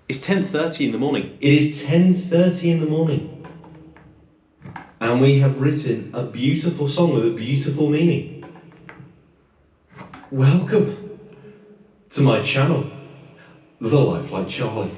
It's 10:30 in the morning. It is 10:30 in the morning. And we have written a beautiful song with a beautiful meaning. Welcome to my channel, The Lifelike Charlie.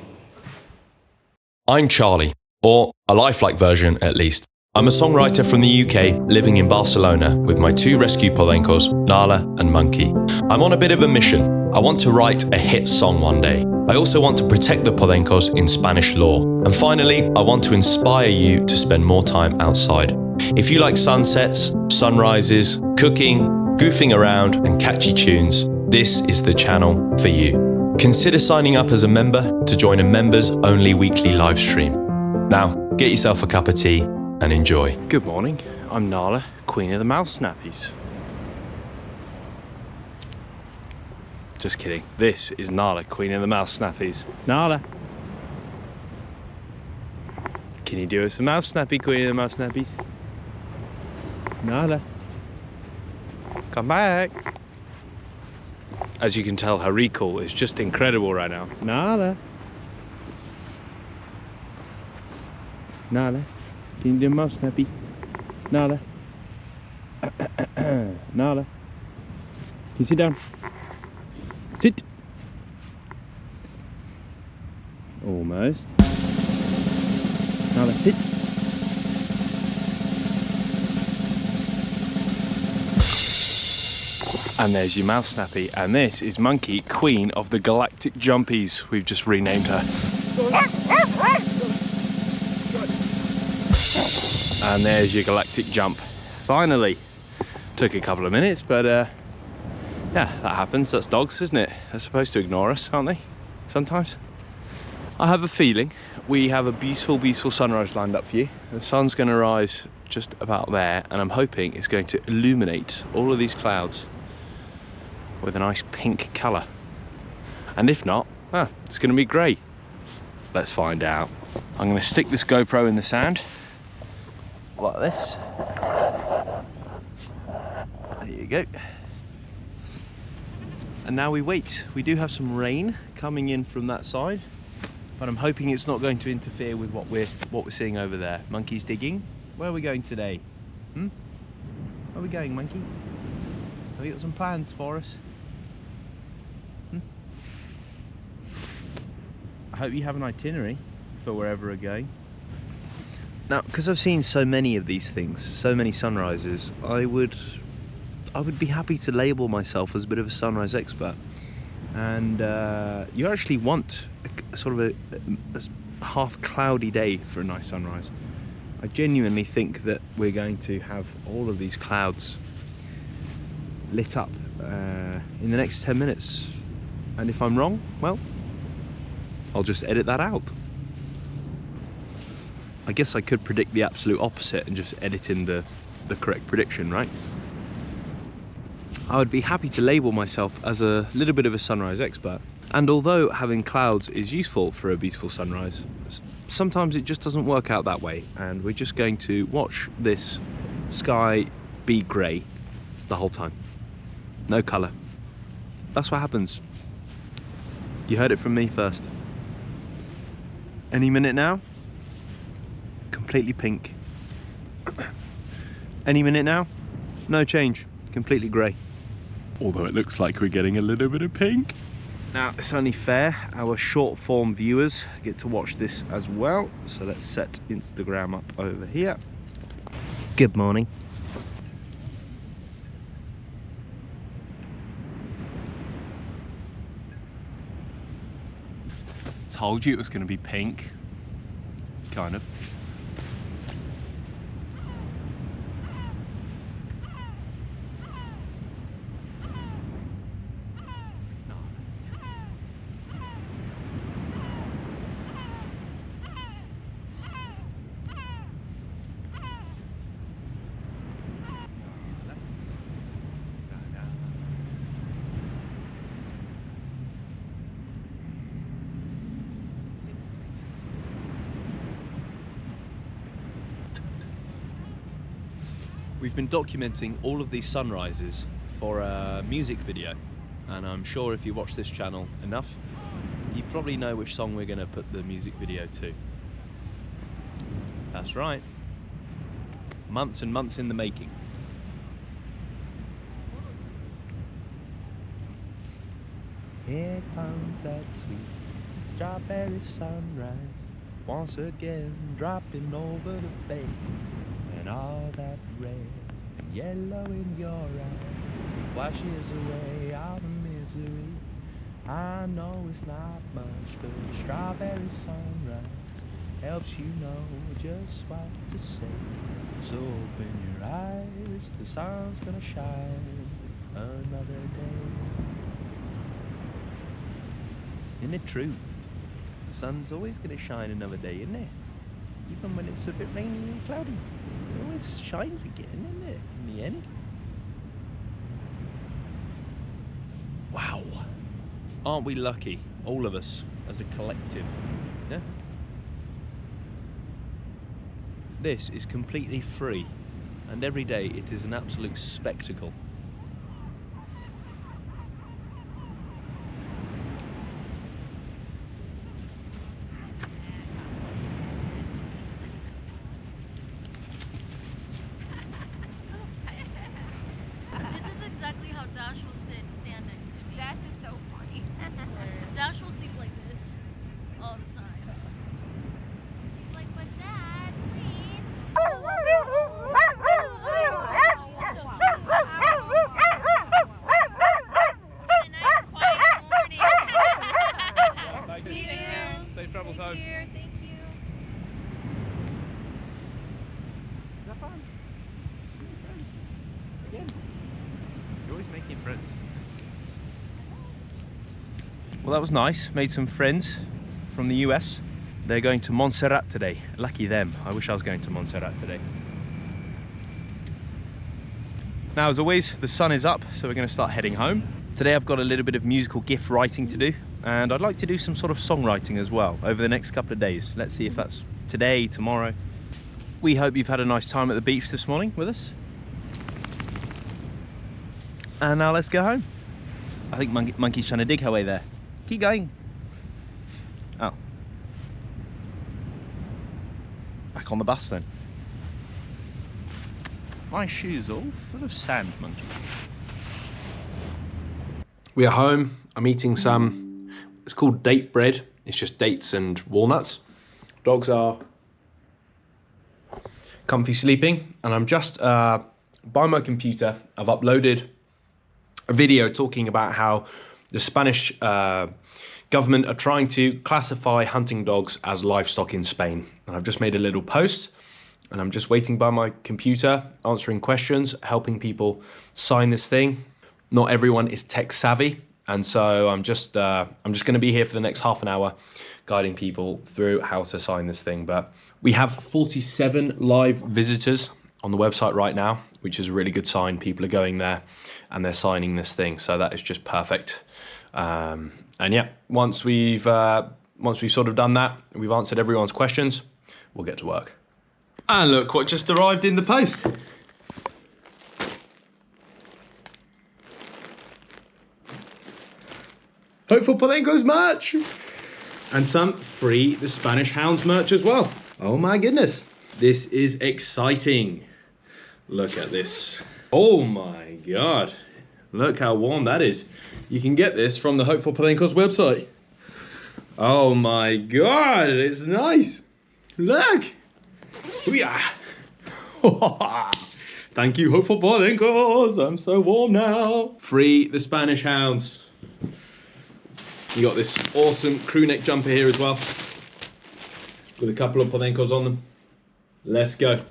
I'm Charlie, or a lifelike version at least. I'm a songwriter from the UK living in Barcelona with my two rescue polencos, Nala and Monkey. I'm on a bit of a mission. I want to write a hit song one day. I also want to protect the polencos in Spanish law. And finally, I want to inspire you to spend more time outside. If you like sunsets, sunrises, cooking, goofing around and catchy tunes, this is the channel for you. Consider signing up as a member to join a members-only weekly live stream. Now, get yourself a cup of tea and enjoy. Good morning, I'm Nala, Queen of the Mouse Snappies. Just kidding, this is Nala, Queen of the Mouse Snappies. Nala! Can you do us a mouse snappy, Queen of the Mouse Snappies? Nala! Come back! As you can tell, her recall is just incredible right now. Nala! Nala! Can you do a mouse snappy? Nala. Nala. Can you sit down? Sit. Almost. Nala, sit. And there's your mouse snappy. And this is Monkey, Queen of the Galactic Jumpies. We've just renamed her. And there's your galactic jump. Finally. Took a couple of minutes, but yeah, that happens. That's dogs, isn't it? They're supposed to ignore us, aren't they? Sometimes. I have a feeling we have a beautiful, beautiful sunrise lined up for you. The sun's going to rise just about there, and I'm hoping it's going to illuminate all of these clouds with a nice pink colour. And if not, it's going to be grey. Let's find out. I'm going to stick this GoPro in the sand. Like this. There you go. And now we wait. We do have some rain coming in from that side, but I'm hoping it's not going to interfere with what we're seeing over there. Monkey's digging. Where are we going today? Where are we going, Monkey? Have you got some plans for us? I hope you have an itinerary for wherever we're going. Now, because I've seen so many of these things, so many sunrises, I would be happy to label myself as a bit of a sunrise expert. And you actually want a sort of a half cloudy day for a nice sunrise. I genuinely think that we're going to have all of these clouds lit up in the next 10 minutes. And if I'm wrong, well, I'll just edit that out. I guess I could predict the absolute opposite and just edit in the correct prediction, right? I would be happy to label myself as a little bit of a sunrise expert. And although having clouds is useful for a beautiful sunrise, sometimes it just doesn't work out that way. And we're just going to watch this sky be grey the whole time. No colour. That's what happens. You heard it from me first. Any minute now? Completely pink. Any minute now? No change, completely grey. Although it looks like we're getting a little bit of pink. Now, it's only fair our short form viewers get to watch this as well. So let's set Instagram up over here. Good morning. Told you it was going to be pink. Kind of. We've been documenting all of these sunrises for a music video, and I'm sure if you watch this channel enough, You probably know which song we're going to put the music video to. That's right. Months and months in the making. Here comes that sweet strawberry sunrise, once again dropping over the bay, and all that red and yellow in your eyes washes away all the misery. I know it's not much, but a strawberry sunrise helps you know just what to say. So open your eyes, the sun's gonna shine another day. Isn't it true? The sun's always going to shine another day, isn't it? Even when it's a bit rainy and cloudy. It always shines again, isn't it? In the end. Wow. Aren't we lucky? All of us, as a collective. Yeah? This is completely free. And every day it is an absolute spectacle. Exactly how Dash will stand next to me. Dash is so funny. Dash will sleep like this all the time. She's like, but Dad, please. It's a nice quiet morning. Thank you. Thank you. Safe travels home. Thank you. Is that fun? Again. You're always making friends. Well, that was nice. Made some friends from the US. They're going to Montserrat today. Lucky them. I wish I was going to Montserrat today. Now, as always, the sun is up, so we're going to start heading home. Today I've got a little bit of musical gift writing to do, and I'd like to do some sort of songwriting as well over the next couple of days. Let's see if that's today, tomorrow. We hope you've had a nice time at the beach this morning with us. And now let's go home. I think Monkey's trying to dig her way there. Keep going. Oh. Back on the bus then. My shoes all full of sand, Monkey. We are home. I'm eating some, it's called date bread. It's just dates and walnuts. Dogs are comfy sleeping, and I'm just by my computer. I've uploaded a video talking about how the Spanish government are trying to classify hunting dogs as livestock in Spain. And I've just made a little post, and I'm just waiting by my computer, answering questions, helping people sign this thing. Not everyone is tech savvy, and so I'm just going to be here for the next half an hour, guiding people through how to sign this thing. But we have 47 live visitors on the website right now, which is a really good sign. People are going there and they're signing this thing, so that is just perfect. And yeah, once we've sort of done that, we've answered everyone's questions, we'll get to work. And look what just arrived in the post. Hopeful Polenco's merch, and some free The Spanish Hounds merch as well. Oh my goodness, this is exciting. Look at this. Oh my God, look how warm that is. You can get this from the Hopeful Polenco's website. Oh my God, it's nice. Look. Yeah. Thank you, Hopeful Polenco's. I'm so warm now. Free The Spanish Hounds. You got this awesome crew neck jumper here as well, with a couple of Polencos on them. Let's go.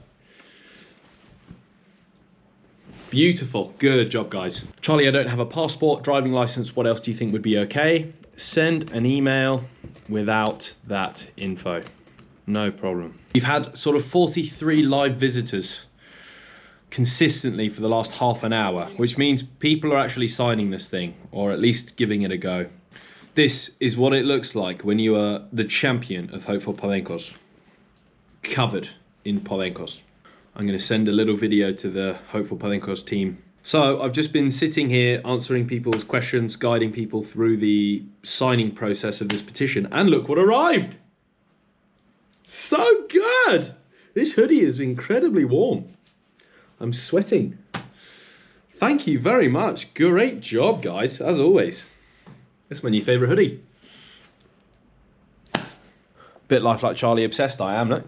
Beautiful. Good job, guys. Charlie, I don't have a passport, driving license. What else do you think would be okay? Send an email without that info. No problem. We've had sort of 43 live visitors consistently for the last half an hour, which means people are actually signing this thing, or at least giving it a go. This is what it looks like when you are the champion of Hopeful Polencos, covered in Polencos. I'm going to send a little video to the Hopeful Polencos team So I've just been sitting here answering people's questions, guiding people through the signing process of this petition, and look what arrived. So good. This hoodie is incredibly warm. I'm sweating. Thank you very much. Great job, guys, as always. This is my new favourite hoodie. Bit life like Charlie obsessed I am, look.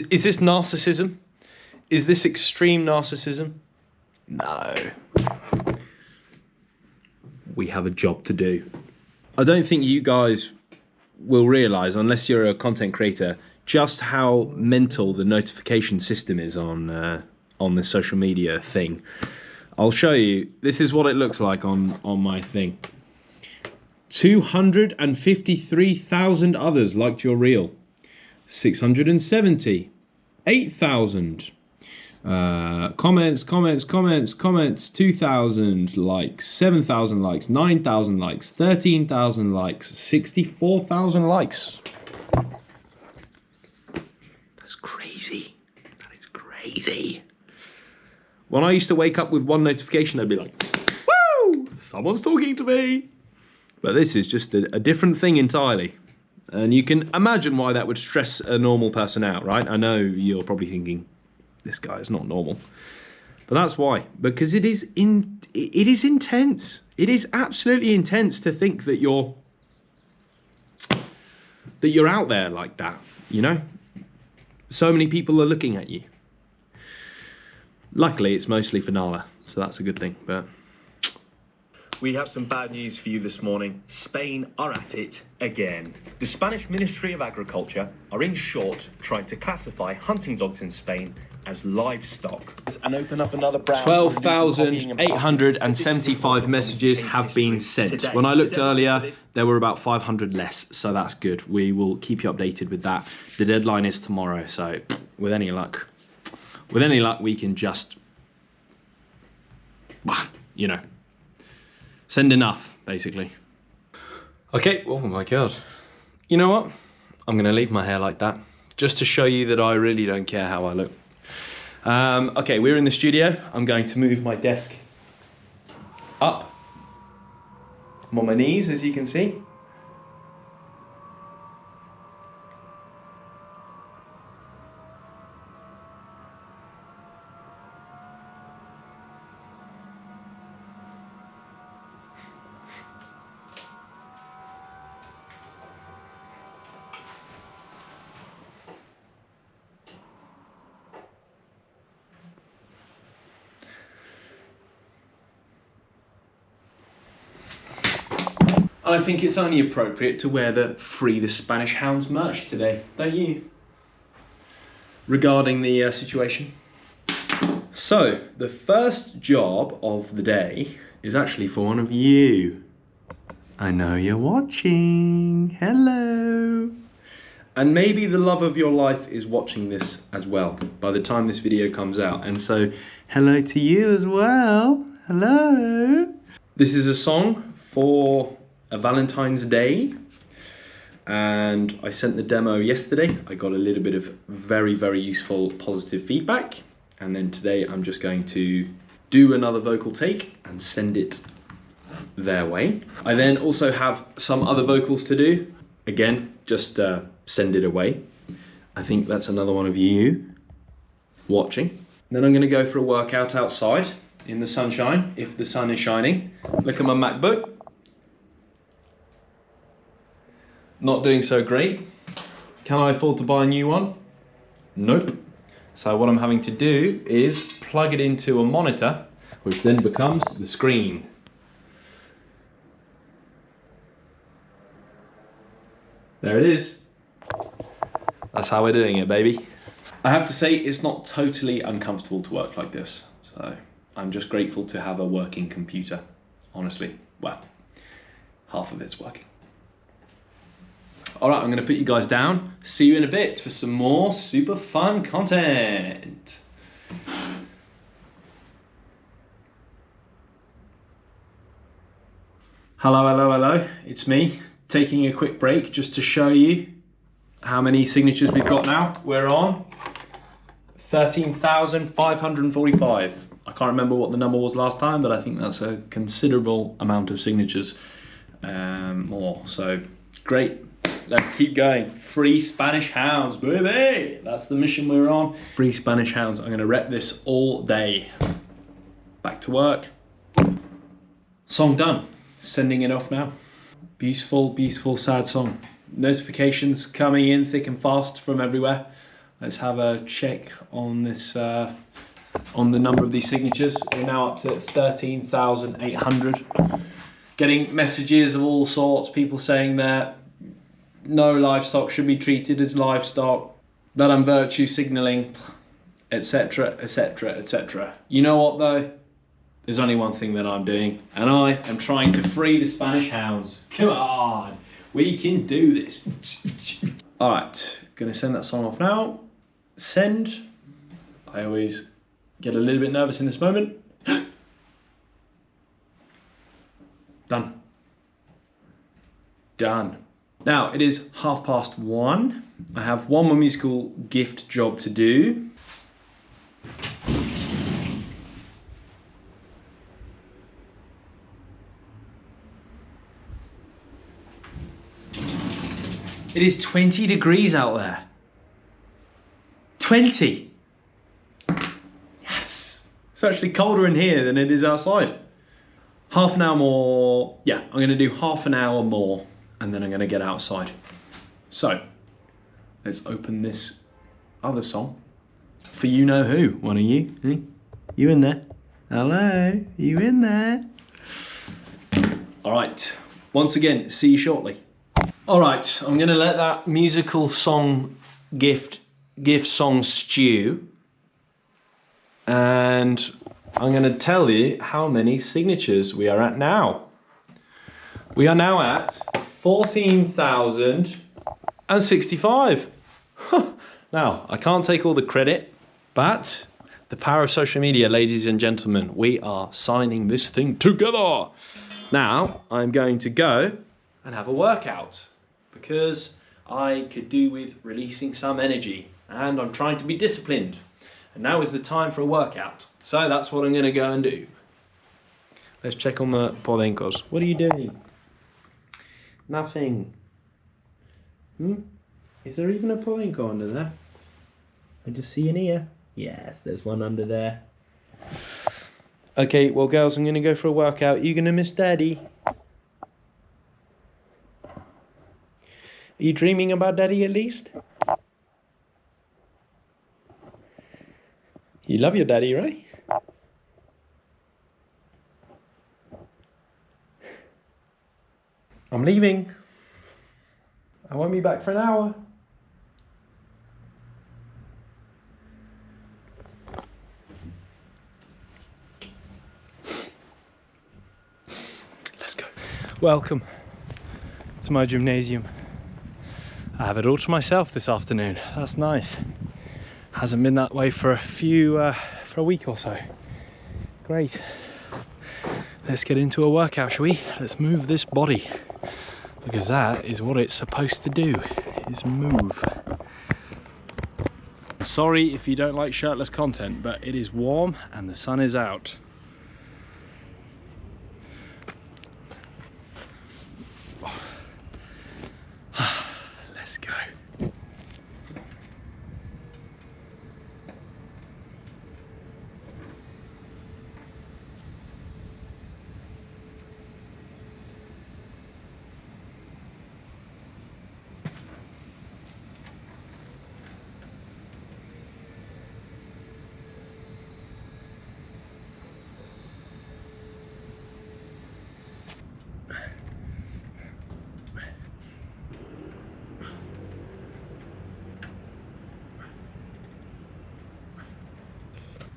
Is this narcissism? Is this extreme narcissism? No. We have a job to do. I don't think you guys will realise, unless you're a content creator, just how mental the notification system is on this social media thing. I'll show you. This is what it looks like on my thing. 253,000 others liked your reel. 670. 8,000. Comments, 2,000 likes, 7,000 likes, 9,000 likes, 13,000 likes, 64,000 likes. That's crazy. That is crazy. When I used to wake up with one notification, I'd be like, woo, someone's talking to me. But this is just a different thing entirely. And you can imagine why that would stress a normal person out, right? I know you're probably thinking, this guy is not normal. But that's why. Because it is intense. It is absolutely intense to think that you're out there like that, you know? So many people are looking at you. Luckily, it's mostly for Nala, so that's a good thing, but... We have some bad news for you this morning. Spain are at it again. The Spanish Ministry of Agriculture are in short trying to classify hunting dogs in Spain as livestock. And open up another browser. 12,875 messages have been sent. When I looked earlier, there were about 500 less, so that's good. We will keep you updated with that. The deadline is tomorrow, so with any luck, we can just, you know, send enough, basically. Okay, oh my God. You know what? I'm gonna leave my hair like that, just to show you that I really don't care how I look. Okay, we're in the studio. I'm going to move my desk up. I'm on my knees, as you can see. I think it's only appropriate to wear the Free the Spanish Hounds merch today, don't you? Regarding the situation. So, the first job of the day is actually for one of you. I know you're watching. Hello. And maybe the love of your life is watching this as well by the time this video comes out. And so, hello to you as well. Hello. This is a song for a Valentine's Day, and I sent the demo yesterday. I got a little bit of very, very useful positive feedback, and then today I'm just going to do another vocal take and send it their way. I then also have some other vocals to do. Again, just send it away. I think that's another one of you watching. Then I'm going to go for a workout outside in the sunshine, if the sun is shining. Look at my MacBook. Not doing so great. Can I afford to buy a new one? Nope. So what I'm having to do is plug it into a monitor, which then becomes the screen. There it is. That's how we're doing it, baby. I have to say, it's not totally uncomfortable to work like this. So I'm just grateful to have a working computer, honestly. Well, half of it's working. All right, I'm gonna put you guys down. See you in a bit for some more super fun content. Hello, hello, hello. It's me, taking a quick break just to show you how many signatures we've got now. We're on 13,545. I can't remember what the number was last time, but I think that's a considerable amount of signatures more. So great. Let's keep going. Free Spanish hounds, baby. That's the mission we're on. Free Spanish hounds. I'm going to rep this all day. Back to work. Song done. Sending it off now. Beautiful, beautiful, sad song. Notifications coming in thick and fast from everywhere. Let's have a check on this, on the number of these signatures. We're now up to 13,800. Getting messages of all sorts. People saying that no livestock should be treated as livestock, that I'm virtue signalling, etc, etc, etc. You know what though? There's only one thing that I'm doing, and I am trying to free the Spanish hounds. Come on, we can do this. All right, gonna send that song off now. Send. I always get a little bit nervous in this moment. Done. Done. Now, it is 1:30. I have one more musical gift job to do. It is 20 degrees out there. 20. Yes. It's actually colder in here than it is outside. Half an hour more. Yeah, I'm going to do half an hour more and then I'm going to get outside. So, let's open this other song for you know who. One of you. Hey? You in there? Hello? You in there? All right. Once again, see you shortly. All right, I'm going to let that musical song gift song stew. And I'm going to tell you how many signatures we are at now. We are now at 14,065. Now, I can't take all the credit, but the power of social media, ladies and gentlemen, we are signing this thing together. Now, I'm going to go and have a workout because I could do with releasing some energy and I'm trying to be disciplined. And now is the time for a workout. So that's what I'm going to go and do. Let's check on the polencos. What are you doing? Nothing. Is there even a polenco under there? I just see an ear. Yes, there's one under there. Okay, well girls, I'm going to go for a workout. You going to miss Daddy? Are you dreaming about Daddy at least? You love your daddy, right? I'm leaving. I won't be back for an hour. Let's go. Welcome to my gymnasium. I have it all to myself this afternoon. That's nice. Hasn't been that way for a week or so. Great. Let's get into a workout, shall we? Let's move this body, because that is what it's supposed to do, is move. Sorry if you don't like shirtless content, but it is warm and the sun is out. Let's go.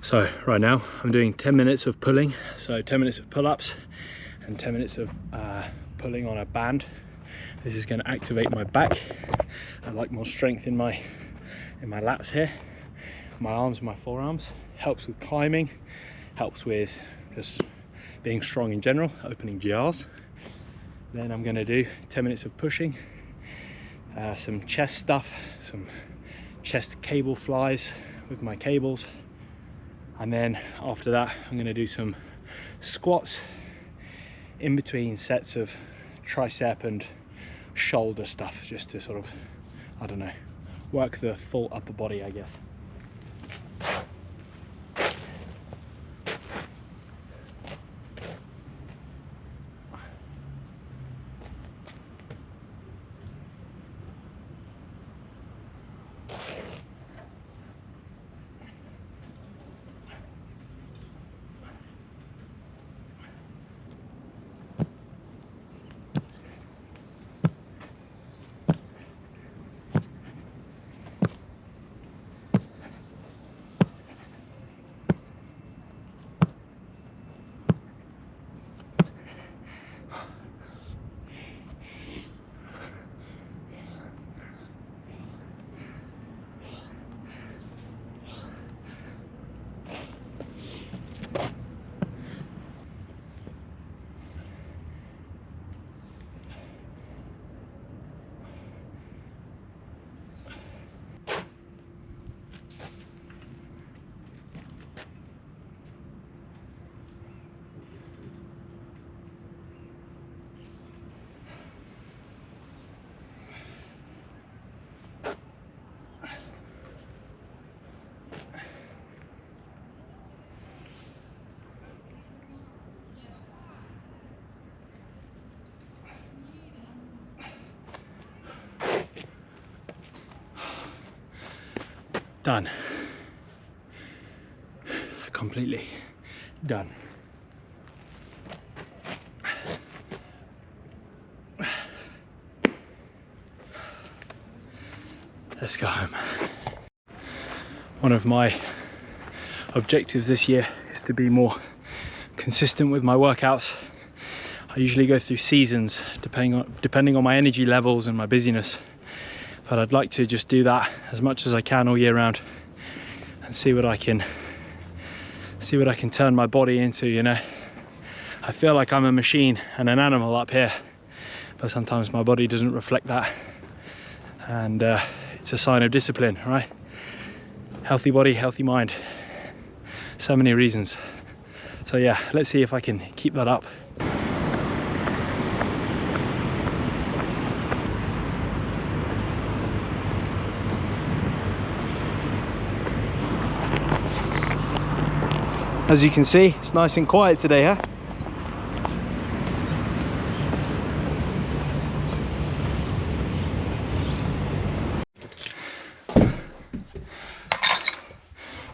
So right now I'm doing 10 minutes of pulling, so 10 minutes of pull-ups and 10 minutes of pulling on a band. This is going to activate my back. I like more strength in my lats here, my arms and my forearms. Helps with climbing, helps with just being strong in general, opening jars. Then I'm going to do 10 minutes of pushing, some chest stuff, some chest cable flies with my cables. And then after that, I'm going to do some squats in between sets of tricep and shoulder stuff, just to sort of, I don't know, work the full upper body, I guess. Done. Completely done. Let's go home. One of my objectives this year is to be more consistent with my workouts. I usually go through seasons depending on my energy levels and my busyness. But I'd like to just do that as much as I can all year round and see what I can turn my body into, you know. I feel like I'm a machine and an animal up here, but sometimes my body doesn't reflect that, and it's a sign of discipline, right? Healthy body, healthy mind, so many reasons. So yeah, let's see if I can keep that up. As you can see, it's nice and quiet today, huh?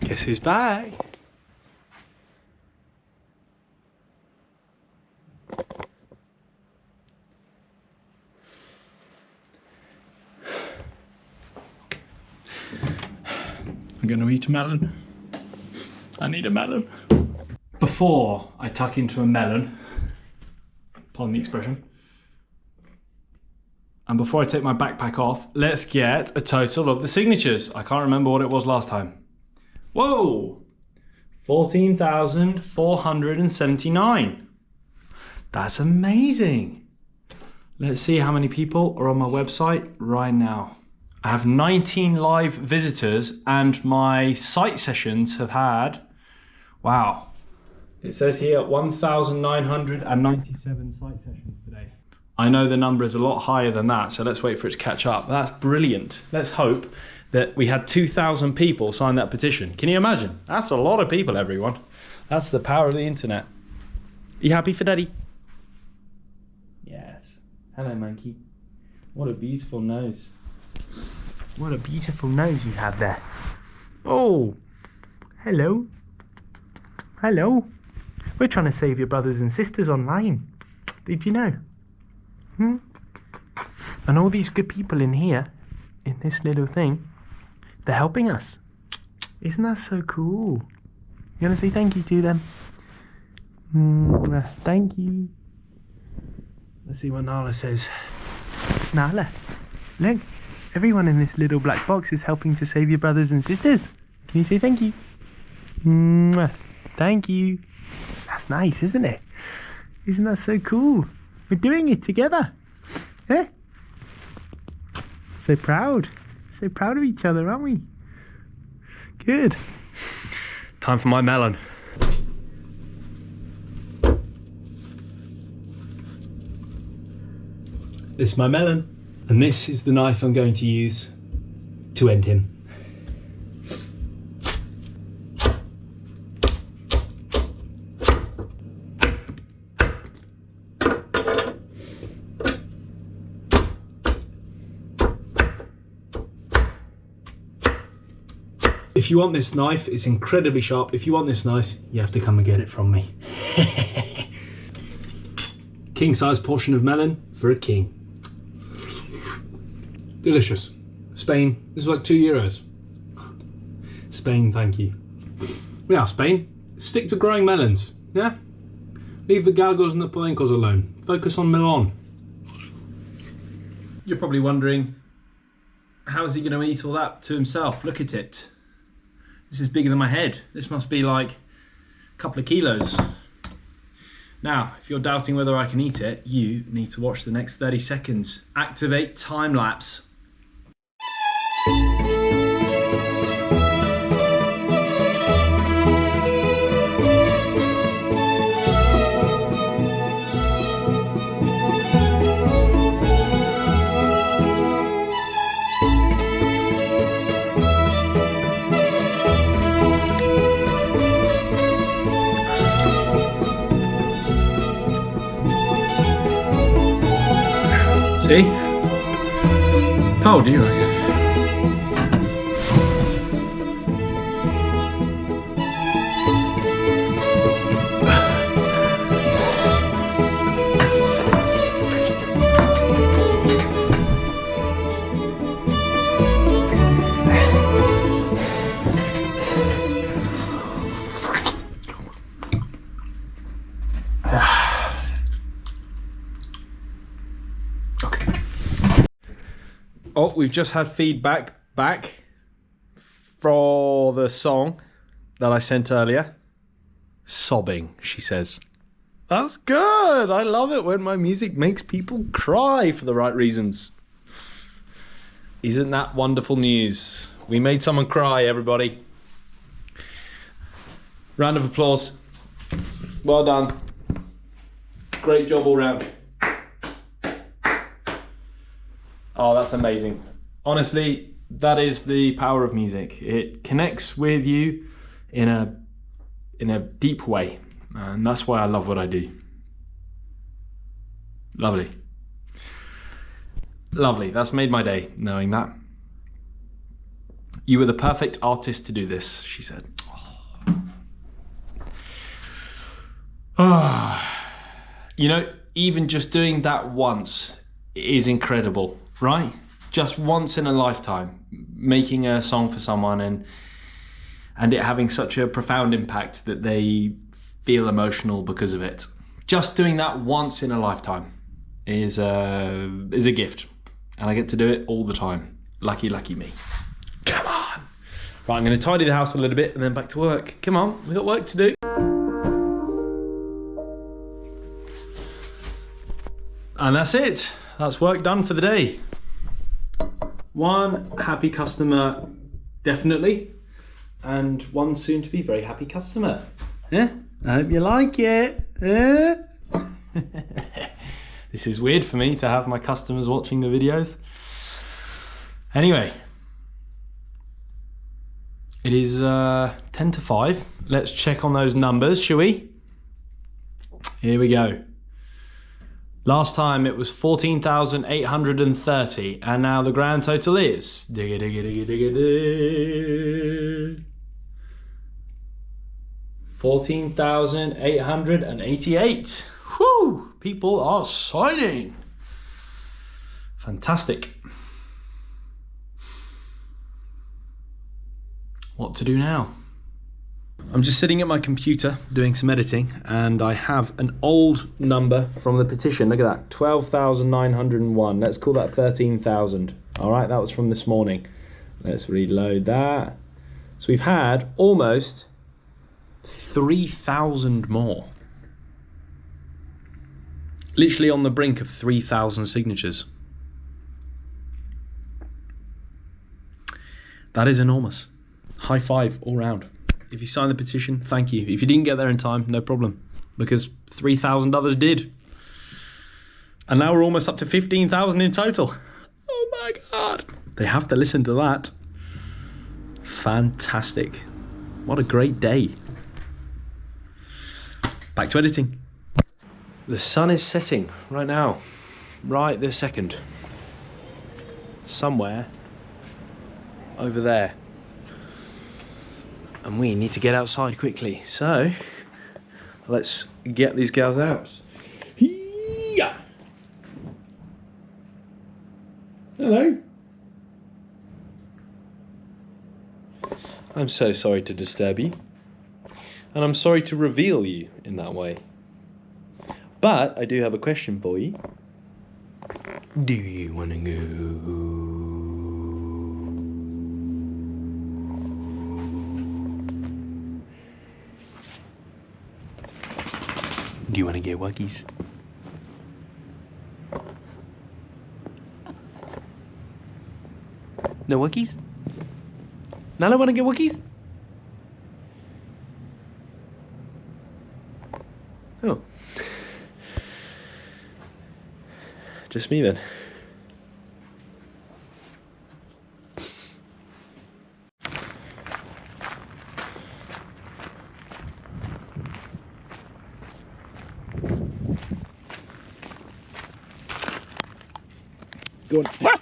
Guess who's back? I'm gonna eat a melon. I need a melon. Before I tuck into a melon, pardon the expression, and before I take my backpack off, let's get a total of the signatures. I can't remember what it was last time. Whoa! 14,479. That's amazing. Let's see how many people are on my website right now. I have 19 live visitors and my site sessions have had, wow. It says here 1,997 site sessions today. I know the number is a lot higher than that, so let's wait for it to catch up. That's brilliant. Let's hope that we had 2,000 people sign that petition. Can you imagine? That's a lot of people, everyone. That's the power of the internet. You happy for Daddy? Yes. Hello, monkey. What a beautiful nose. What a beautiful nose you have there. Oh, hello. Hello. We're trying to save your brothers and sisters online. Did you know? And all these good people in here, in this little thing, they're helping us. Isn't that so cool? You want to say thank you to them? Thank you. Let's see what Nala says. Nala, look. Everyone in this little black box is helping to save your brothers and sisters. Can you say thank you? Thank you. That's nice, isn't it? Isn't that so cool? We're doing it together. Eh? So proud. So proud of each other, aren't we? Good. Time for my melon. This is my melon, and this is the knife I'm going to use to end him. If you want this knife, it's incredibly sharp. If you want this knife, you have to come and get it from me. King size portion of melon for a king. Delicious. Spain, this is like €2. Spain, thank you. Yeah, Spain, stick to growing melons, yeah? Leave the galgos and the polencos alone. Focus on melon. You're probably wondering, how is he going to eat all that to himself? Look at it. This is bigger than my head. This must be like a couple of kilos. Now, if you're doubting whether I can eat it, you need to watch the next 30 seconds. Activate time lapse. See? Told you. Oh, we've just had feedback back for the song that I sent earlier. Sobbing, she says. That's good. I love it when my music makes people cry for the right reasons. Isn't that wonderful news? We made someone cry, everybody. Round of applause. Well done. Great job all round. Oh, that's amazing. Honestly, that is the power of music. It connects with you in a deep way. And that's why I love what I do. Lovely. Lovely. That's made my day, knowing that. You were the perfect artist to do this, she said. You know, even just doing that once is incredible. Right? Just once in a lifetime, making a song for someone and it having such a profound impact that they feel emotional because of it. Just doing that once in a lifetime is a gift. And I get to do it all the time. Lucky, lucky me. Come on. Right, I'm going to tidy the house a little bit and then back to work. Come on, we've got work to do. And that's it. That's work done for the day. One happy customer, definitely, and one soon to be very happy customer. Yeah? I hope you like it. This is weird for me to have my customers watching the videos. Anyway, it is 10 to 5. Let's check on those numbers, shall we? Here we go. Last time it was 14,830, and now the grand total is 14,888. Whew! People are signing. Fantastic. What to do now? I'm just sitting at my computer doing some editing, and I have an old number from the petition. Look at that, 12,901. Let's call that 13,000. All right, that was from this morning. Let's reload that. So we've had almost 3,000 more. Literally on the brink of 3,000 signatures. That is enormous. High five all round. If you signed the petition, thank you. If you didn't get there in time, no problem, because 3,000 others did. And now we're almost up to 15,000 in total. Oh my God. They have to listen to that. Fantastic. What a great day. Back to editing. The sun is setting right now, right this second. Somewhere over there. And we need to get outside quickly. So let's get these girls out. Yeah. Hello. I'm so sorry to disturb you. And I'm sorry to reveal you in that way. But I do have a question for you. Do you want to go? Do you want to get wuggies? No wuggies? Nala want to get wuggies? Oh. Just me then. Go on. Ah!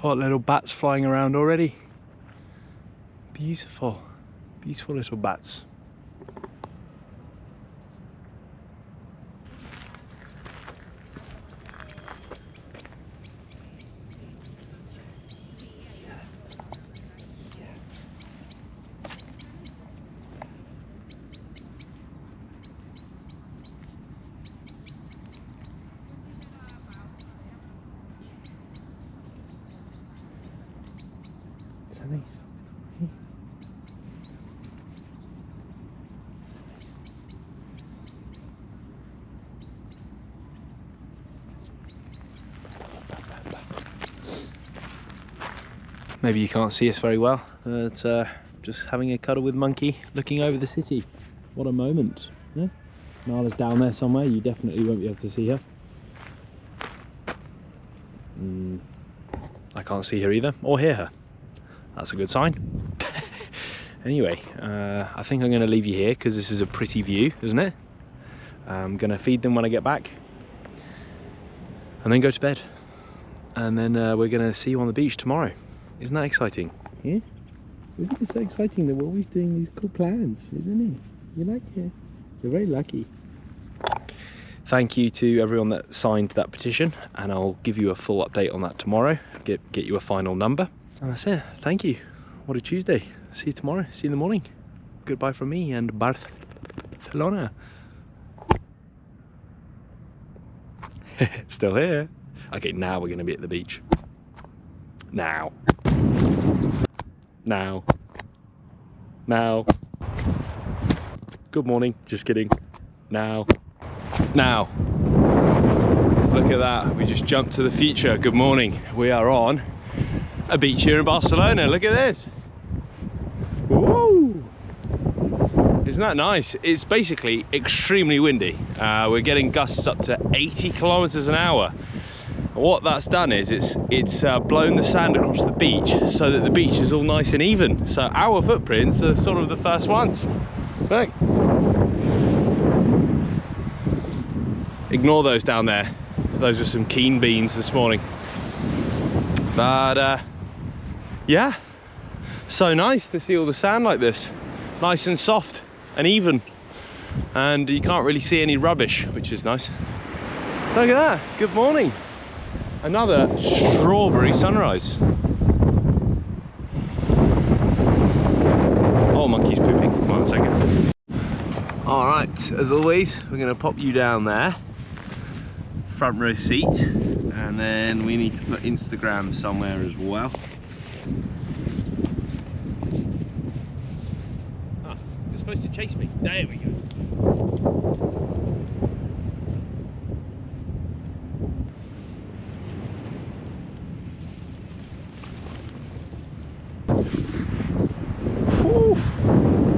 Got little bats flying around already. Beautiful, beautiful little bats. Nice. Maybe you can't see us very well, but just having a cuddle with Monkey, looking over the city. What a moment. Yeah? Nala's down there somewhere, you definitely won't be able to see her. I can't see her either, or hear her. That's a good sign. Anyway, I think I'm going to leave you here because this is a pretty view, isn't it? I'm going to feed them when I get back and then go to bed. And then we're going to see you on the beach tomorrow. Isn't that exciting? Yeah? Isn't it so exciting that we're always doing these cool plans, isn't it? You like it? You're very lucky. Thank you to everyone that signed that petition, and I'll give you a full update on that tomorrow. Get you a final number. And that's it. Thank you. What a Tuesday. See you tomorrow. See you in the morning. Goodbye from me and Barcelona. Still here. Okay, now we're going to be at the beach. Now. Now. Now. Good morning. Just kidding. Now. Now. Look at that. We just jumped to the future. Good morning. We are on a beach here in Barcelona. Look at this. Woo! Isn't that nice? It's basically extremely windy. We're getting gusts up to 80 kilometers an hour. What that's done is it's blown the sand across the beach so that the beach is all nice and even. So our footprints are sort of the first ones. Look. Ignore those down there. Those were some keen beans this morning. But yeah, so nice to see all the sand like this. Nice and soft and even. And you can't really see any rubbish, which is nice. Look at that, good morning. Another strawberry sunrise. Oh, Monkey's pooping. One second. All right, as always, we're gonna pop you down there. Front row seat. And then we need to put Instagram somewhere as well. Ah, it's supposed to chase me. There we go. Whew.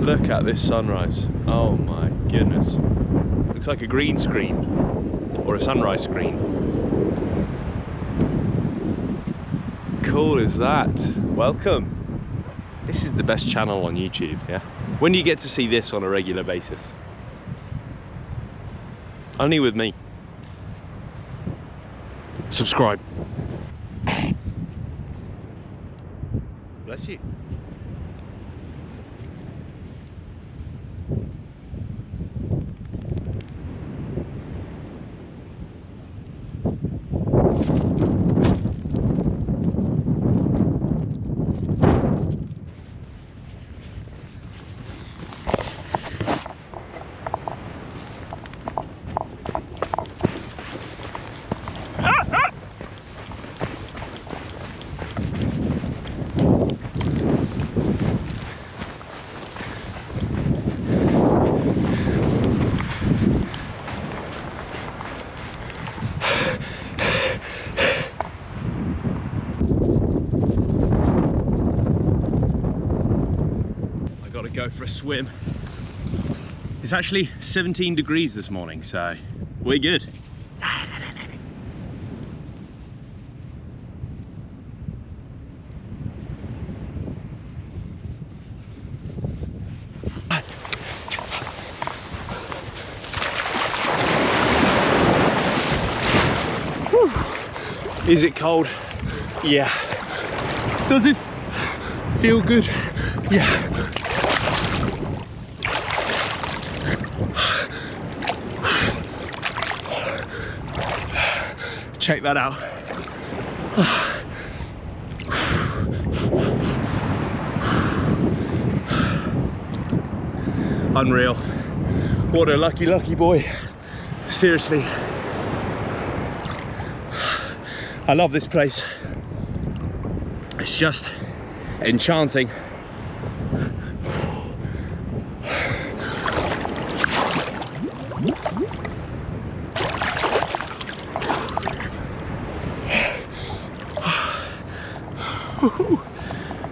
Look at this sunrise. Oh my goodness. Looks like a green screen or a sunrise screen. Cool is that? Welcome. This is the best channel on YouTube, yeah? When do you get to see this on a regular basis? Only with me. Subscribe. Bless you. Go for a swim. It's actually 17 degrees this morning, so we're good. Whew. Is it cold? Yeah. Does it feel good? Yeah. Check that out. Unreal. What a lucky boy. Seriously. I love this place. It's just enchanting.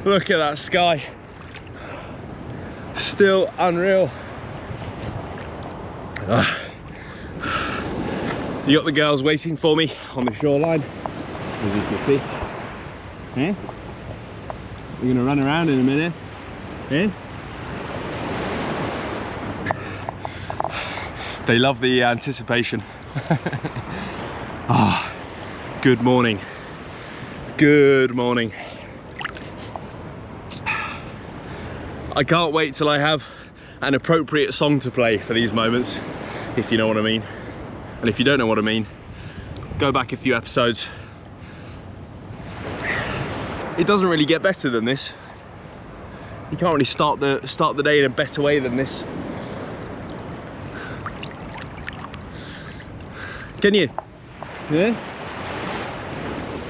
Look at that sky. Still unreal. You got the girls waiting for me on the shoreline, as you can see. Eh? We're gonna run around in a minute. Eh? They love the anticipation. Ah, good morning. Good morning. I can't wait till I have an appropriate song to play for these moments, if you know what I mean. And if you don't know what I mean, go back a few episodes. It doesn't really get better than this. You can't really start the day in a better way than this. Can you? Yeah?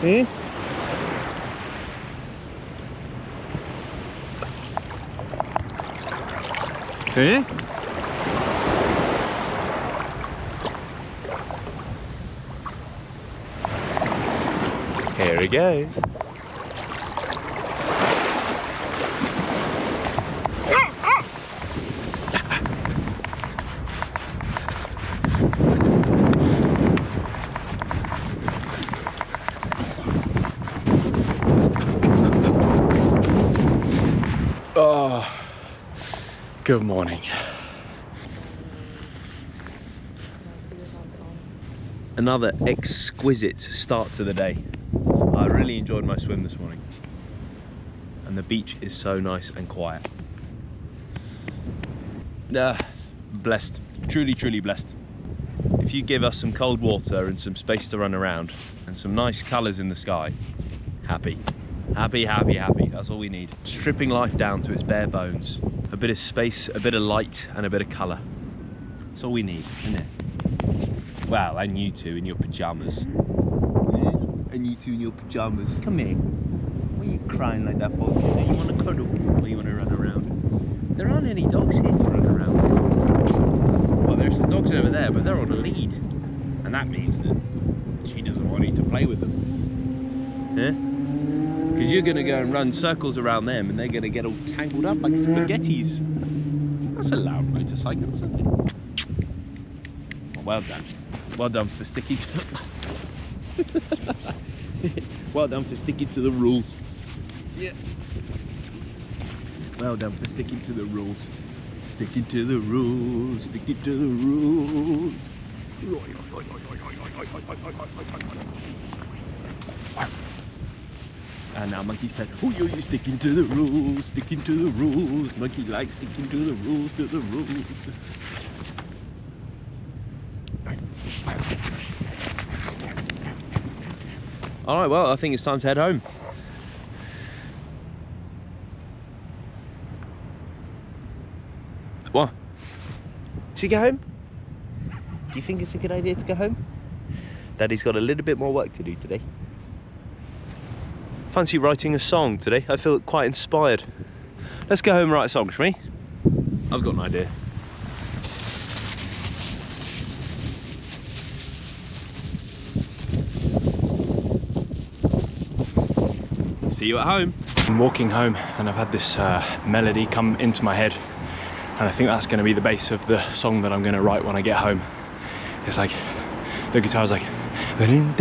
Yeah? Eh? Here it goes. Oh, good morning. Another exquisite start to the day. I really enjoyed my swim this morning. And the beach is so nice and quiet. Blessed, truly blessed. If you give us some cold water and some space to run around and some nice colours in the sky, happy. Happy, that's all we need. Stripping life down to its bare bones. A bit of space, a bit of light and a bit of colour. That's all we need, isn't it? Well, and you two in your pyjamas. And you two in your pyjamas. Come here. Why are you crying like that for? Do you want to cuddle or you want to run around? There aren't any dogs here to run And that means that she doesn't want you to play with them. Yeah? Because you're going to go and run circles around them and they're going to get all tangled up like spaghettis. That's a loud motorcycle, isn't it? Well done. Well done for sticking to well done for sticking to the rules. Yeah. Well done for sticking to the rules. Sticking to the rules. Sticking to the rules. And now Monkey's turn. Oh, you're sticking to the rules. Sticking to the rules. Monkey likes sticking to the rules. To the rules. Alright, well, I think it's time to head home. What? Should we go home? Do you think it's a good idea to go home? Daddy's got a little bit more work to do today. Fancy writing a song today. I feel quite inspired. Let's go home and write a song, shall we? I've got an idea. See you at home. I'm walking home and I've had this melody come into my head, and I think that's going to be the base of the song that I'm going to write when I get home. It's like, the guitar's like, and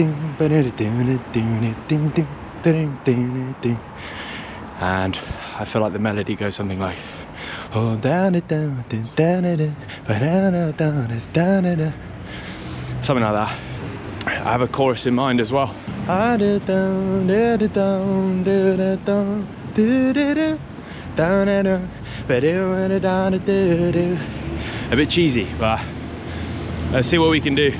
I feel like the melody goes something like, something like that. I have a chorus in mind as well. A bit cheesy, but let's see what we can do.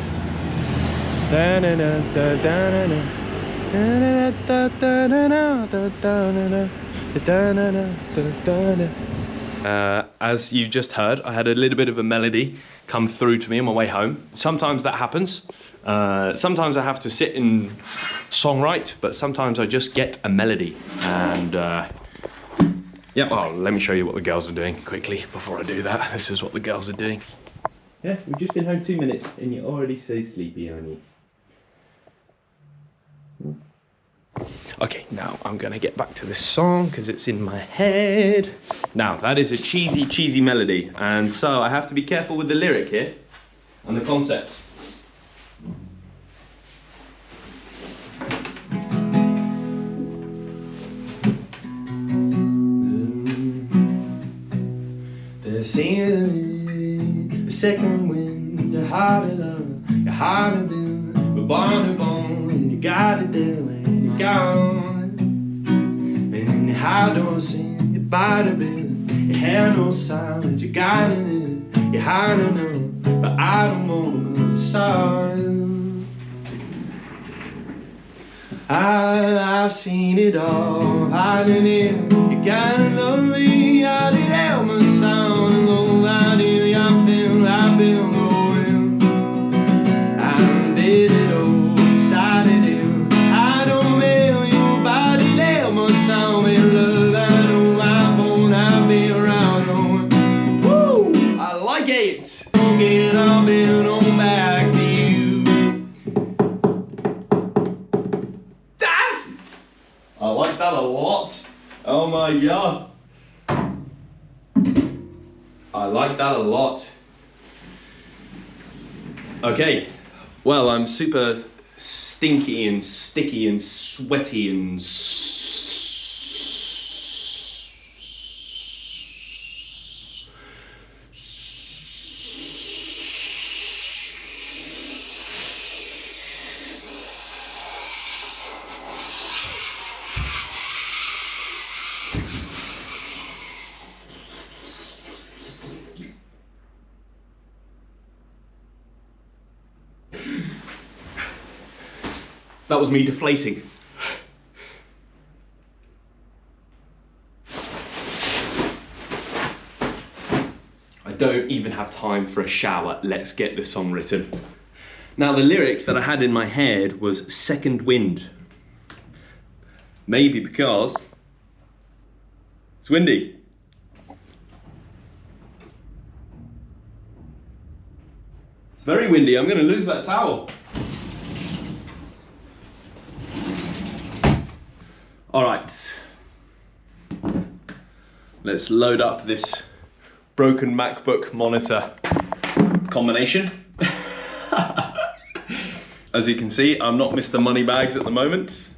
As you just heard, I had a little bit of a melody come through to me on my way home. Sometimes that happens. Sometimes I have to sit and songwrite, but sometimes I just get a melody. And yeah, well, let me show you what the girls are doing quickly before I do that. This is what the girls are doing. Yeah, we've just been home 2 minutes and you're already so sleepy, aren't you? Okay, now I'm gonna get back to this song because it's in my head. Now, that is a cheesy, cheesy melody, and so I have to be careful with the lyric here and the concept. The singing, the second wind, your heart of love, your heart of bill, we're born to bone, and you got it there when you're gone. And your heart don't sing, your body bill, your hair no sound, you got it in, your heart don't know, but I don't want to song. I've seen it all, I did it, you gotta love me, I did help my sound, oh, I did, I feel going, I did it all, decided it, I don't mail your body, help my sound, with love, I know my phone, I've been around, oh, woo, I like it, get up and on back to you. I like that a lot. Oh my god. I like that a lot. Okay, well, I'm super stinky and sticky and sweaty and that was me deflating. I don't even have time for a shower. Let's get this song written. Now, the lyric that I had in my head was second wind. Maybe because it's windy. Very windy. I'm going to lose that towel. All right, let's load up this broken MacBook monitor combination. As you can see, I'm not Mr. Moneybags at the moment,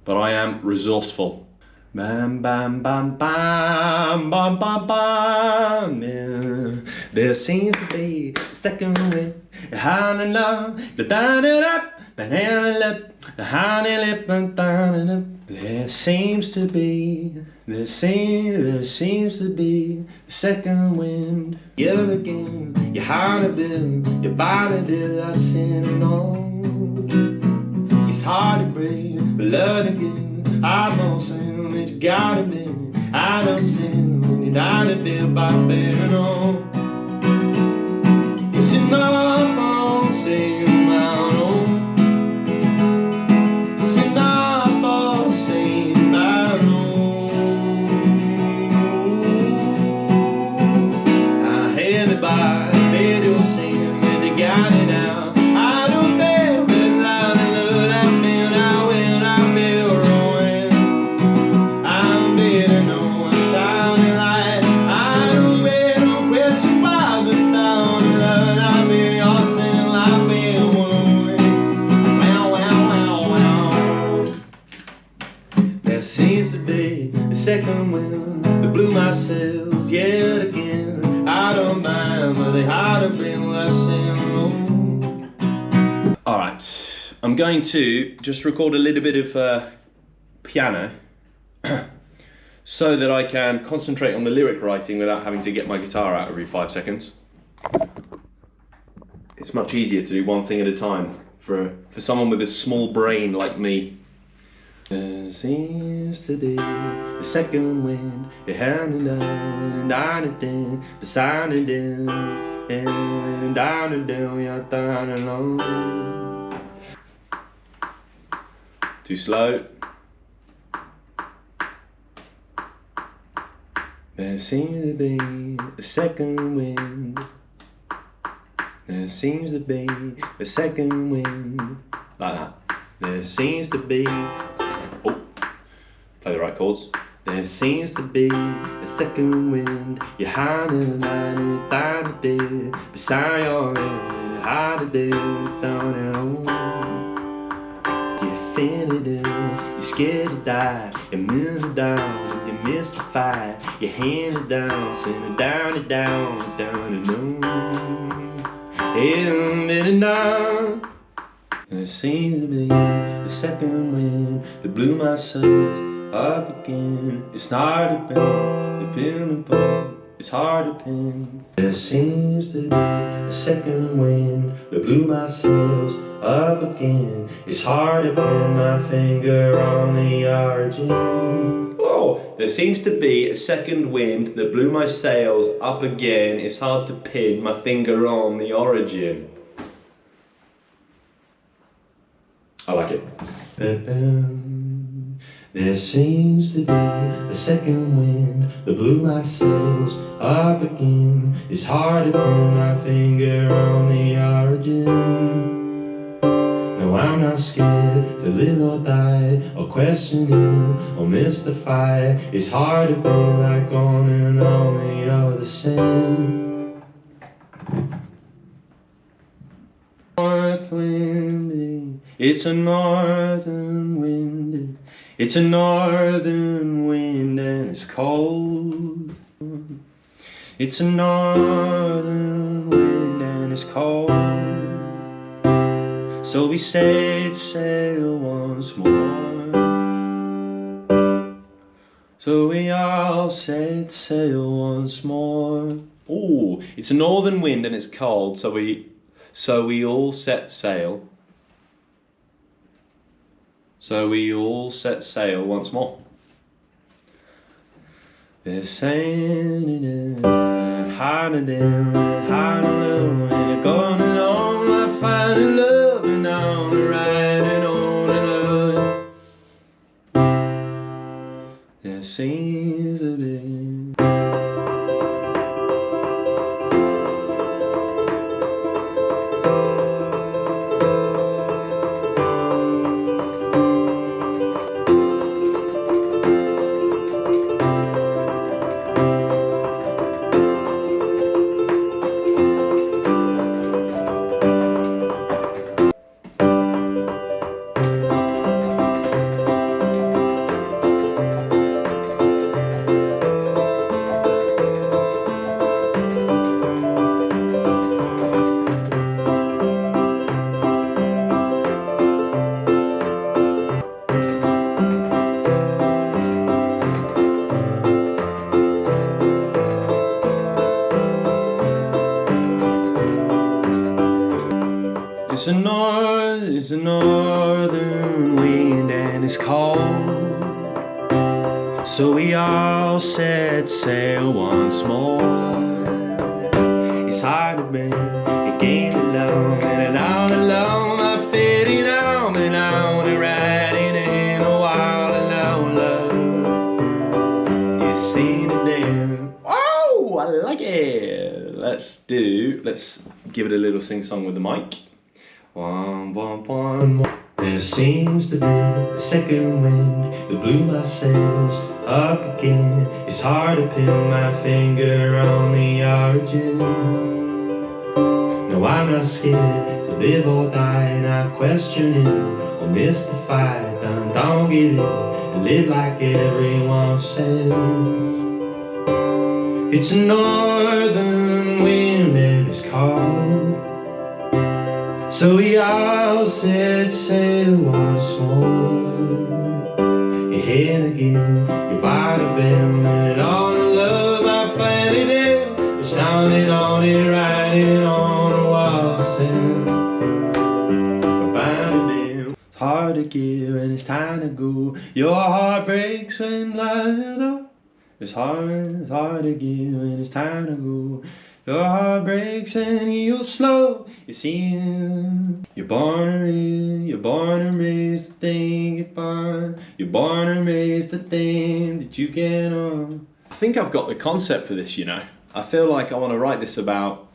but I am resourceful. Bam, bam, bam, bam, bam, bam, bam. Yeah. There seems to be a second wind. Honey love, da da da da, banana lip, the honey lip, da da da. There seems to be a second wind. Yet again, your heart bill, your body bill, I sing on. It's hard to breathe, but love again. I don't sing, it's gotta be. I don't sing, you gotta be by being on. It's enough, I'll say my own. It's enough, I'll say my own. I had it by the radio saying that they got it now. I don't feel that loud and loud, I feel I will, I feel ruined. I'm better know I sounded like I don't bear no question why the sound of love I be all singing like me wounded. Wow, wow, wow, wow. There seems to be a second wind that blew my sails yet again. I don't mind, but it had to be less alone. All right, I'm going to just record a little bit of piano so that I can concentrate on the lyric writing without having to get my guitar out every 5 seconds. It's much easier to do one thing at a time for someone with a small brain like me. There seems to be a second wind, you're handing down and down and down, the sound and down and down and down, you're down alone. Too slow. There seems to be a second wind. There seems to be a second wind. Like that. There seems to be. Oh, play the right chords. There seems to be a second wind. You're hiding down there beside your head. Hiding down there. You feel it ill. You're scared to die. You move it down. You're mystified. You hand it down. Send it down and down and down and down. There seems to be a second wind that blew my soul up again. It's hard to pin, the pin and pull, it's hard to pin. There seems to be a second wind that blew my sails up again. It's hard to pin my finger on the origin. Oh, there seems to be a second wind that blew my sails up again. It's hard to pin my finger on the origin. I like it. There seems to be a second wind that blew my sails up again. It's hard to pin my finger on the origin. No, I'm not scared to live or die, or questioning, or mystify. It's hard to be like on and on the other side. North wind, it's a northern wind. It's a northern wind and it's cold. It's a northern wind and it's cold. So we set sail once more. So we all set sail once more. Oh, it's a northern wind and it's cold. So we all set sail. So we all set sail once more. They're saying harder than harder love, and they're going along like finding love and on the right and on the love. There seems to be. It's a northern wind and it's cold, so we all set sail once more. It's hard to bear, it came along and all along I faded on and on and riding in a wild and low love. It's seen it there. Oh, I like it. Let's give it a little sing-song with the mic. One, one, one, one. There seems to be a second wind that blew my sails up again. It's hard to pin my finger on the origin. No, I'm not scared to live or die, and I question it or mystify it. Don't give in and live like everyone says. It's a northern wind and it's cold, so we all set sail once more. Your head again, your body bent, and all the love I find it in. You're sounding on it, riding on a wild sand. It's hard to give and it's time to go. Your heart breaks when light up. It's hard to give and it's time to go. Your heart breaks and heals slow. You see, you're born and raised to think you're born and raised to think that you can. I think I've got the concept for this, you know. I feel like I want to write this about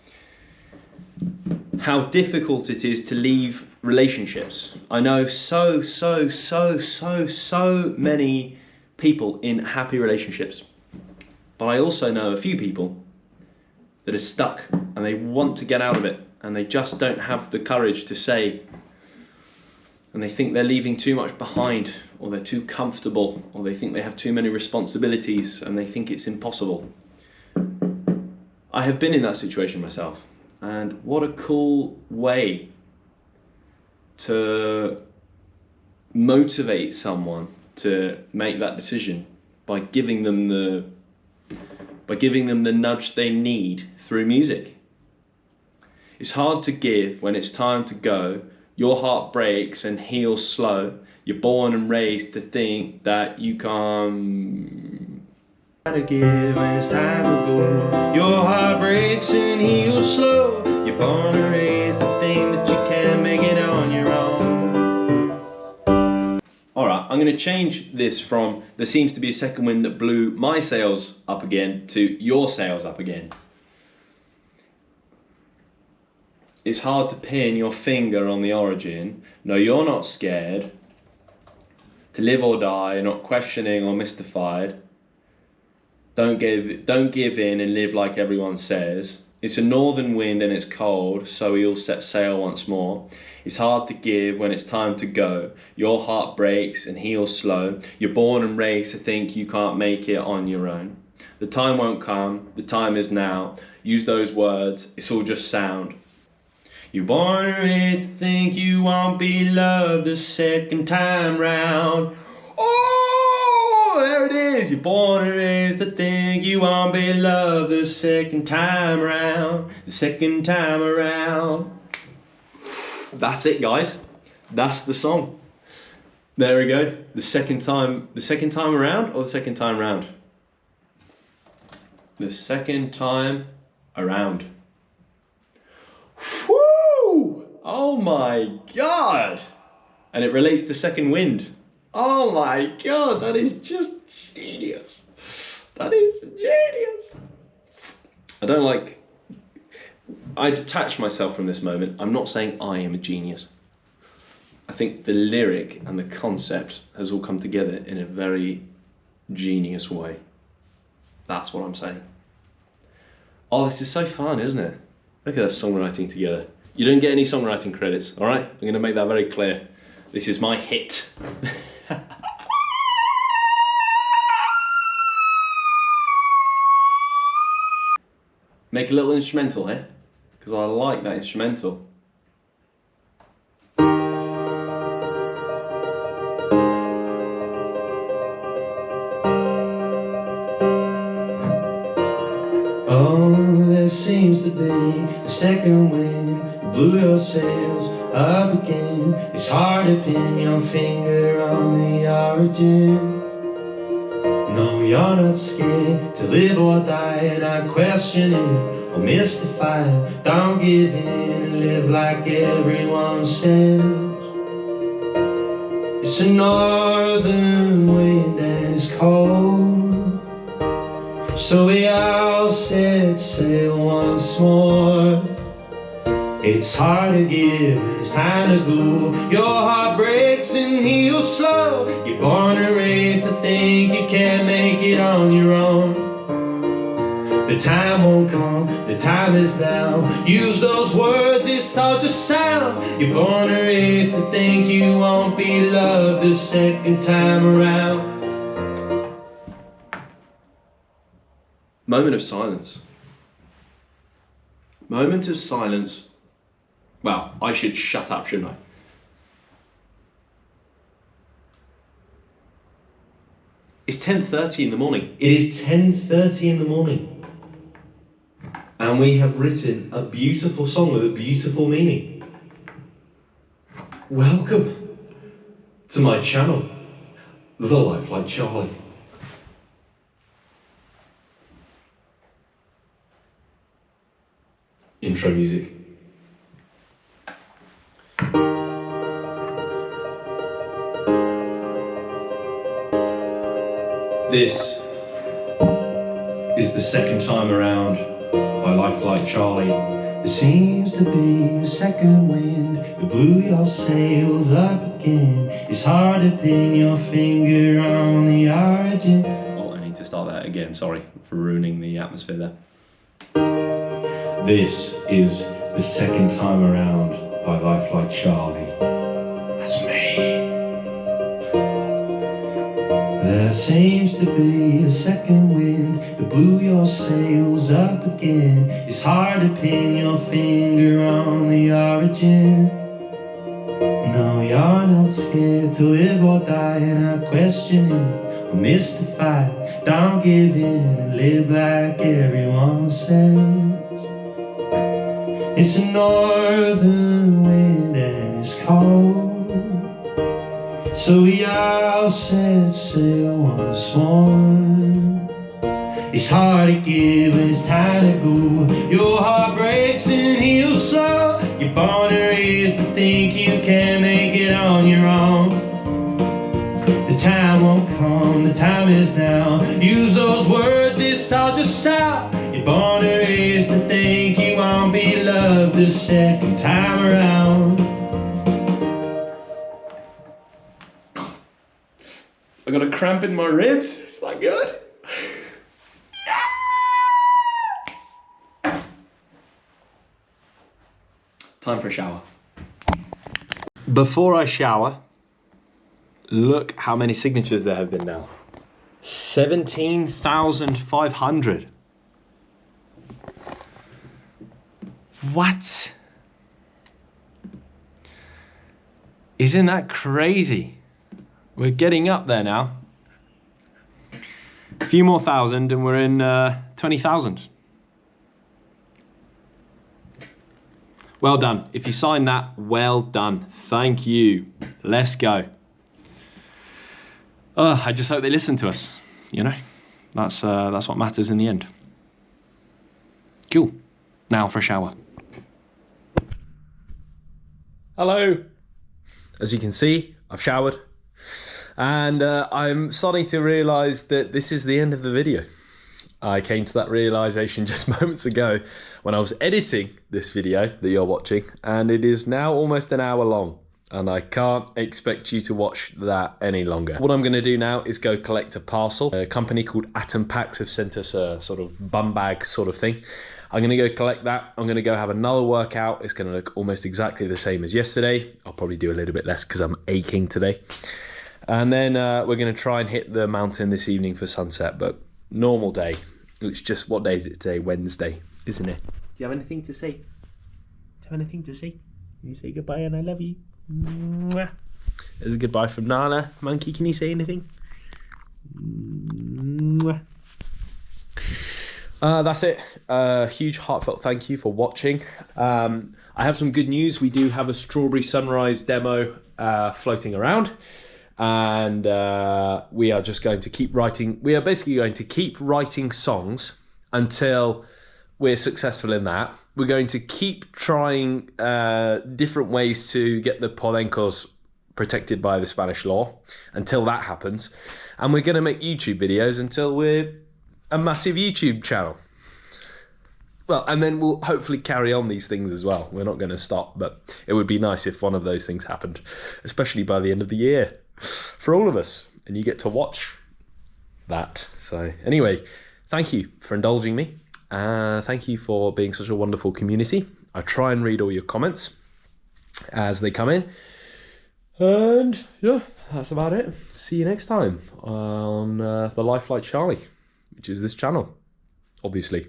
how difficult it is to leave relationships. I know so many people in happy relationships, but I also know a few people that are stuck and they want to get out of it and they just don't have the courage to say, and they think they're leaving too much behind, or they're too comfortable, or they think they have too many responsibilities and they think it's impossible. I have been in that situation myself, and what a cool way to motivate someone to make that decision by giving them the nudge they need through music. It's hard to give when it's time to go. Your heart breaks and heals slow. You're born and raised to think that you can't. To give when it's time to go. Your heart breaks and heals slow. You're born and raised to think that you can't make it on your own. Alright, I'm going to change this from there seems to be a second wind that blew my sails up again to your sails up again. It's hard to pin your finger on the origin. No, you're not scared to live or die. You're not questioning or mystified. Don't give in and live like everyone says. It's a northern wind and it's cold, so we all set sail once more. It's hard to give when it's time to go. Your heart breaks and heals slow. You're born and raised to think you can't make it on your own. The time won't come, the time is now. Use those words, it's all just sound. You're born and raised to think you won't be loved the second time round. Oh, there it is. You're born and raised to think you won't be loved the second time around. The second time around. That's it, guys. That's the song. There we go. The second time around, or the second time round? The second time around. Woo! Oh my God! And it relates to second wind. Oh my God, that is just genius. That is genius. I detach myself from this moment. I'm not saying I am a genius. I think the lyric and the concept has all come together in a very genius way. That's what I'm saying. Oh, this is so fun, isn't it? Look at us songwriting together. You don't get any songwriting credits, all right? I'm going to make that very clear. This is my hit. Make a little instrumental here, because I like that instrumental. Oh, there seems to be a second wind. Blew your sails up again. It's hard to pin your finger on the origin. No, you're not scared to live or die, not question it or mystify it. Don't give in and live like everyone says. It's a northern wind and it's cold, so we all set sail once more. It's hard to give and it's time to go. Your heart breaks and heals slow. You're born and raised to think you can't make it on your own. The time won't come, the time is now. Use those words, it's all just sound. You're born and raised to think you won't be loved the second time around. Moment of silence. Moment of silence. Well, I should shut up, shouldn't I? It's 10:30 in the morning. It is 10:30 in the morning. And we have written a beautiful song with a beautiful meaning. Welcome to my channel, The Life Like Charlie. Intro music. This is the second time around by Life Like Charlie. There seems to be a second wind that blew your sails up again. It's hard to pin your finger on the origin. Oh, I need to start that again. Sorry for ruining the atmosphere there. This is the second time around by Life Like Charlie. That's me. There seems to be a second wind that blew your sails up again. It's hard to pin your finger on the origin. No, you're not scared to live or die, not questioning or mystified. Don't give in and live like everyone says. It's a northern wind and it's cold, so we all set sail once more. It's hard to give and it's time to go. Your heart breaks and heals slow. You're born and raised to think you can't make it on your own. The time won't come, the time is now. Use those words, it's all just sound. You're born and raised to think you won't be loved the second time around. I got a cramp in my ribs. Is that good? Yes! Time for a shower. Before I shower, look how many signatures there have been now. 17,500. What? Isn't that crazy? We're getting up there now. A few more thousand and we're in 20,000. Well done. If you signed that, well done. Thank you. Let's go. I just hope they listen to us, you know? That's what matters in the end. Cool. Now for a shower. Hello. As you can see, I've showered. And I'm starting to realise that this is the end of the video. I came to that realisation just moments ago when I was editing this video that you're watching, and it is now almost an hour long, and I can't expect you to watch that any longer. What I'm going to do now is go collect a parcel. A company called Atom Packs have sent us a sort of bum bag sort of thing. I'm going to go collect that. I'm going to go have another workout. It's going to look almost exactly the same as yesterday. I'll probably do a little bit less because I'm aching today. And then we're going to try and hit the mountain this evening for sunset, but normal day. It's just, what day is it today? Wednesday, isn't it? Do you have anything to say? Do you have anything to say? You say goodbye and I love you. Mwah. There's a goodbye from Nala. Monkey, can you say anything? Mwah. That's it. Huge heartfelt thank you for watching. I have some good news. We do have a Strawberry Sunrise demo floating around, and we are just going to keep writing. We are basically going to keep writing songs until we're successful in that. We're going to keep trying different ways to get the polencos protected by the Spanish law until that happens, and we're going to make YouTube videos until we're a massive YouTube channel. Well, and then we'll hopefully carry on these things as well. We're not going to stop, but it would be nice if one of those things happened, especially by the end of the year for all of us, and you get to watch that. So anyway, thank you for indulging me. Thank you for being such a wonderful community. I try and read all your comments as they come in. And yeah, that's about it. See you next time on The Life Like Charlie, which is this channel, obviously.